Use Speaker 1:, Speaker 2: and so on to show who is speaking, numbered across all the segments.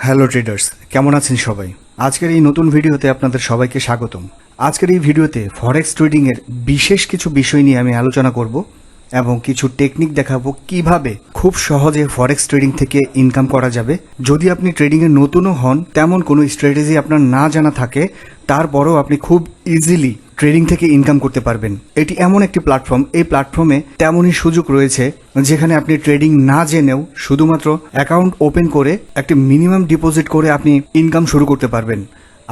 Speaker 1: Hello traders, কেমন আছেন সবাই? আজকের এই নতুন ভিডিওতে আপনাদের সবাইকে স্বাগতম। আজকের এই ভিডিওতে ফরেক্স ট্রেডিংয়ের বিশেষ কিছু বিষয় নিয়ে আমি আলোচনা করব এবং কিছু টেকনিক দেখাবো কিভাবে খুব সহজে ফরেক্স ট্রেডিং থেকে ইনকাম করা যাবে। যদি আপনি ট্রেডিংয়ে নতুনও হন, তেমন কোনো স্ট্র্যাটেজি আপনার না জানা থাকে, তারপরেও আপনি খুব ইজিলি ট্রেডিং থেকে ইনকাম করতে পারবেন। এটি এমন একটি প্ল্যাটফর্ম, এই প্ল্যাটফর্মে তেমনই সুযোগ রয়েছে যেখানে আপনি ট্রেডিং না জেনেও শুধুমাত্র অ্যাকাউন্ট ওপেন করে একটি মিনিমাম ডিপোজিট করে আপনি ইনকাম শুরু করতে পারবেন।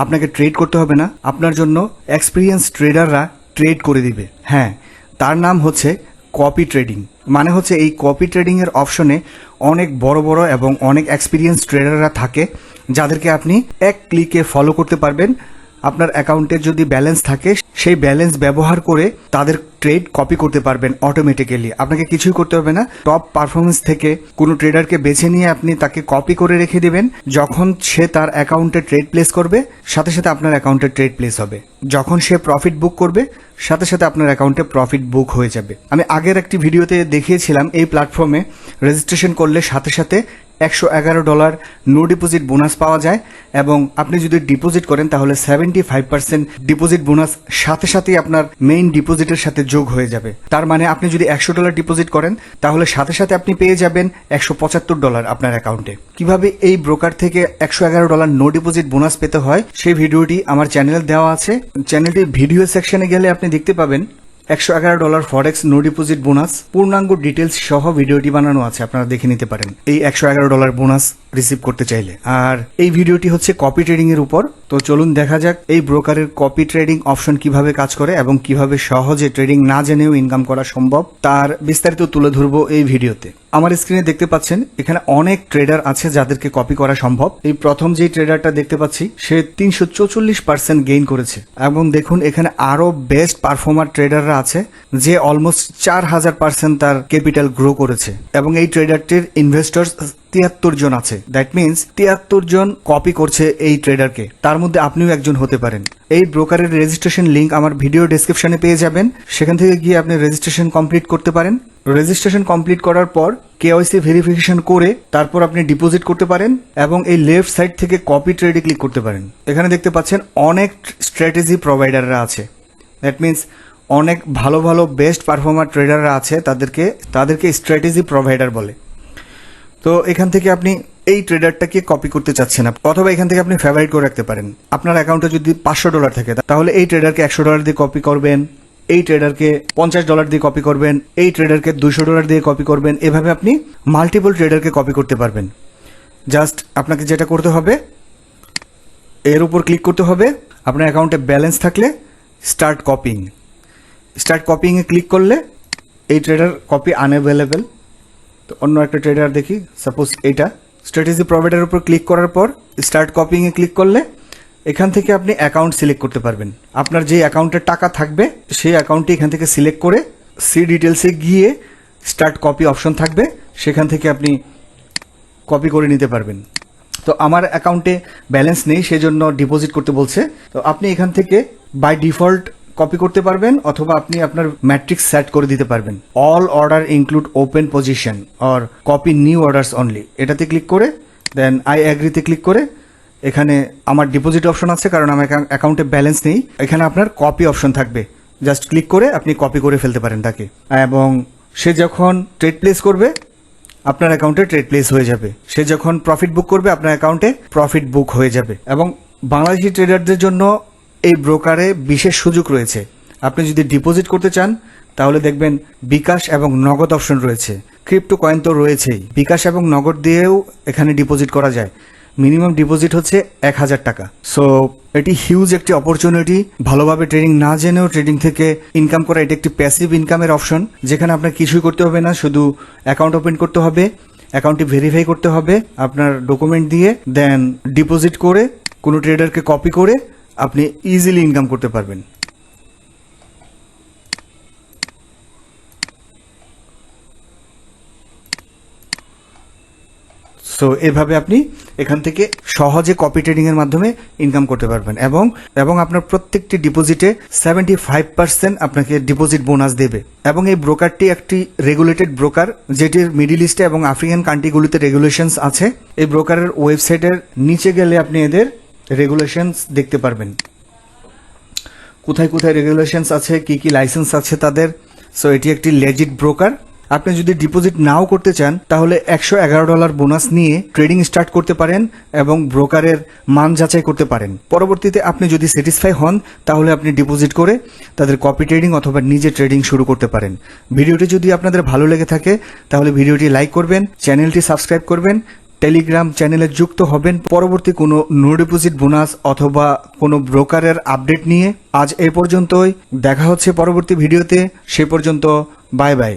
Speaker 1: আপনাকে ট্রেড করতে হবে না, আপনার জন্য এক্সপিরিয়েন্স ট্রেডাররা ট্রেড করে দিবে। হ্যাঁ, তার নাম হচ্ছে কপি ট্রেডিং। মানে হচ্ছে এই কপি ট্রেডিংয়ের অপশনে অনেক বড় বড় এবং অনেক এক্সপিরিয়েন্স ট্রেডাররা থাকে, যাদেরকে আপনি এক ক্লিকে ফলো করতে পারবেন। আপনার অ্যাকাউন্টে যদি ব্যালেন্স থাকে, সেই ব্যালেন্স ব্যবহার করে তাদের ট্রেড কপি করতে পারবেন অটোমেটিক্যালি। আপনাকে কিছুই করতে হবে না। টপ পারফরমেন্স থেকে কোনো ট্রেডারকে বেছে নিয়ে আপনি তাকে কপি করে রেখে দেবেন। যখন সে তার অ্যাকাউন্টে ট্রেড প্লেস করবে, সাথে সাথে আপনার অ্যাকাউন্টে ট্রেড প্লেস হবে। যখন সে প্রফিট বুক করবে, সাথে সাথে আপনার অ্যাকাউন্টে প্রফিট বুক হয়ে যাবে। আমি আগের একটি ভিডিওতে দেখিয়েছিলাম এই প্ল্যাটফর্মে রেজিস্ট্রেশন করলে সাথে সাথে $111 নো ডিপোজিট বোনাস পাওয়া যায়, এবং আপনি যদি ডিপোজিট করেন তাহলে 75% ডিপোজিট বোনাস সাথে সাথেই আপনার মেইন ডিপোজিটের সাথে যোগ হয়ে যাবে। তার মানে আপনি যদি $100 ডিপোজিট করেন, তাহলে সাথে সাথে আপনি পেয়ে যাবেন $175 আপনার অ্যাকাউন্টে। কিভাবে এই ব্রোকার থেকে $111 নো ডিপোজিট বোনাস পেতে হয়, সেই ভিডিওটি আমার চ্যানেলে দেওয়া আছে। চ্যানেলটির ভিডিও সেকশনে গেলে আপনি দেখতে পাবেন $111 ফরেক্স নো ডিপোজিট বোনাস পূর্ণাঙ্গ ডিটেলস সহ ভিডিওটি বানানো আছে, আপনারা দেখে নিতে পারেন এই $111 বোনাস রিসিভ করতে চাইলে। আর এই ভিডিওটি হচ্ছে কপি ট্রেডিং এর উপর। তো চলুন দেখা যাক এই ব্রোকারের কপি ট্রেডিং অপশন কিভাবে কাজ করে এবং কিভাবে সহজে ট্রেডিং না জেনেও ইনকাম করা সম্ভব, তার বিস্তারিত তুলে ধরবো এই ভিডিওতে। আমার স্ক্রিনে দেখতে পাচ্ছেন এখানে অনেক ট্রেডার আছে যাদেরকে কপি করা সম্ভব। এই প্রথম যে ট্রেডারটা দেখতে পাচ্ছি, সে 344% গেইন করেছে। এবং দেখুন এখানে আরো বেস্ট পারফর্মার ট্রেডাররা আছে যে অলমোস্ট 4000% তার ক্যাপিটাল গ্রো করেছে। এবং এই ট্রেডারটির ইনভেস্টর্স 73 জন আছে। দ্যাট মিনস 73 জন কপি করছে এই ট্রেডারকে। তার মধ্যে আপনিও একজন হতে পারেন। এই ব্রোকারের রেজিস্ট্রেশন লিংক আমার ভিডিও ডেসক্রিপশনে পেয়ে যাবেন। সেখান থেকে গিয়ে আপনি রেজিস্ট্রেশন কমপ্লিট করতে পারেন। রেজিস্ট্রেশন কমপ্লিট করার পর কেওয়াইসি ভেরিফিকেশন করে তারপর আপনি ডিপোজিট করতে পারেন এবং এই লেফট সাইড থেকে কপি ট্রেডে ক্লিক করতে পারেন। এখানে দেখতে পাচ্ছেন অনেক স্ট্র্যাটেজি প্রোভাইডাররা আছে। দ্যাট মিনস অনেক ভালো ভালো বেস্ট পারফর্মার ট্রেডাররা আছে, তাদেরকে স্ট্র্যাটেজি প্রোভাইডার বলে। তো এখান থেকে আপনি এই ট্রেডারটাকে কপি করতে চাচ্ছেন না, অথবা এখান থেকে আপনি ফেভারিট করে রাখতে পারেন। আপনার অ্যাকাউন্টে যদি $500 থাকে, তাহলে এই ট্রেডারকে $100 দিয়ে কপি করবেন, এই ট্রেডারকে $50 দিয়ে কপি করবেন, এই ট্রেডারকে $200 দিয়ে কপি করবেন। এভাবে আপনি মাল্টিপল ট্রেডারকে কপি করতে পারবেন। জাস্ট আপনাকে যেটা করতে হবে, এর উপর ক্লিক করতে হবে। আপনার অ্যাকাউন্টে ব্যালেন্স থাকলে স্টার্ট কপিংয়ে ক্লিক করলে এই ট্রেডার কপি আনঅ্যাভেলেবেল। তো অন্য একটা ট্রেডার দেখি, সাপোজ এইটা। স্ট্র্যাটেজি প্রোভাইডারের উপর ক্লিক করার পর স্টার্ট কপিংয়ে ক্লিক করলে এখান থেকে আপনি অ্যাকাউন্ট সিলেক্ট করতে পারবেন। আপনার যে অ্যাকাউন্টে টাকা থাকবে সেই অ্যাকাউন্টটি এখান থেকে সিলেক্ট করে সি ডিটেলসে গিয়ে স্টার্ট কপি অপশন থাকবে, সেখান থেকে আপনি কপি করে নিতে পারবেন। তো আমার অ্যাকাউন্টে ব্যালেন্স নেই, সেজন্য ডিপোজিট করতে বলছে। তো আপনি এখান থেকে বাই ডিফল্ট কপি করতে পারবেন, অথবা আপনি আপনার ম্যাট্রিক্স সেট করে দিতে পারবেন। All order include open position or copy new orders only, এটাতে ক্লিক করে দেন আই অ্যাগ্রিতে ক্লিক করে এখানে আমার ডিপোজিট অপশন আছে, কারণ আমার অ্যাকাউন্টে ব্যালেন্স নেই। এখানে আপনার কপি অপশন থাকবে, জাস্ট ক্লিক করে আপনি কপি করে ফেলতে পারেন তাকে। এবং সে যখন ট্রেড প্লেস করবে, আপনার অ্যাকাউন্টে ট্রেড প্লেস হয়ে যাবে। সে যখন প্রফিট বুক করবে, আপনার অ্যাকাউন্টে প্রফিট বুক হয়ে যাবে। এবং বাংলাদেশি ট্রেডারদের জন্য এই ব্রোকারে বিশেষ সুযোগ রয়েছে। আপনি যদি ডিপোজিট করতে চান, তাহলে দেখবেন বিকাশ এবং নগদ অপশন রয়েছে। ক্রিপ্টো কয়েন তো রয়েছেই, বিকাশ এবং নগদ দিয়েও এখানে ডিপোজিট করা যায়। মিনিমাম ডিপোজিট হচ্ছে $1000। সো এটি হিউজ একটি অপরচুনিটি। ভালোভাবে ট্রেডিং না জেনেও ট্রেডিং থেকে ইনকাম করা, এটি একটি প্যাসিভ ইনকামের অপশন, যেখানে আপনার কিছুই করতে হবে না, শুধু অ্যাকাউন্ট ওপেন করতে হবে, অ্যাকাউন্টটি ভেরিফাই করতে হবে আপনার ডকুমেন্ট দিয়ে, দেন ডিপোজিট করে কোনো ট্রেডারকে কপি করে আপনি ইজিলি ইনকাম করতে পারবেন। সো এভাবে আপনি এখান থেকে সহজে কপি ট্রেডিং এর মাধ্যমে ইনকাম করতে পারবেন এবং আপনার প্রত্যেকটি ডিপোজিটে 75% আপনাকে ডিপোজিট বোনাস দেবে। এবং এই ব্রোকারটি একটি রেগুলেটেড ব্রোকার, যেটির মিডিল ইস্টে এবং আফ্রিকান কান্ট্রিগুলিতে রেগুলেশনস আছে। এই ব্রোকারের ওয়েবসাইটের নিচে গেলে আপনি এদের রেগুলেশনস দেখতে পারবেন, কোথায় কোথায় রেগুলেশনস আছে, কি কি লাইসেন্স আছে তাদের। সো এটি একটি লেজিট ব্রোকার। আপনি যদি ডিপোজিট নাও করতে চান তাহলে $111 বোনাস নিয়ে ট্রেডিং স্টার্ট করতে পারেন এবং ব্রোকারের মান যাচাই করতে পারেন। পরবর্তীতে আপনি যদি স্যাটিসফাই হন তাহলে আপনি ডিপোজিট করে তাদের কপি ট্রেডিং অথবা নিজে ট্রেডিং শুরু করতে পারেন। ভিডিওটি যদি আপনাদের ভালো লেগে থাকে তাহলে ভিডিওটি লাইক করবেন, চ্যানেলটি সাবস্ক্রাইব করবেন, টেলিগ্রাম চ্যানেলে যুক্ত হবেন পরবর্তী কোনো নো ডিপোজিট বোনাস অথবা কোনো ব্রোকারের আপডেট নিয়ে। আজ এই পর্যন্তই, দেখা হচ্ছে পরবর্তী ভিডিওতে। সে পর্যন্ত বাই বাই।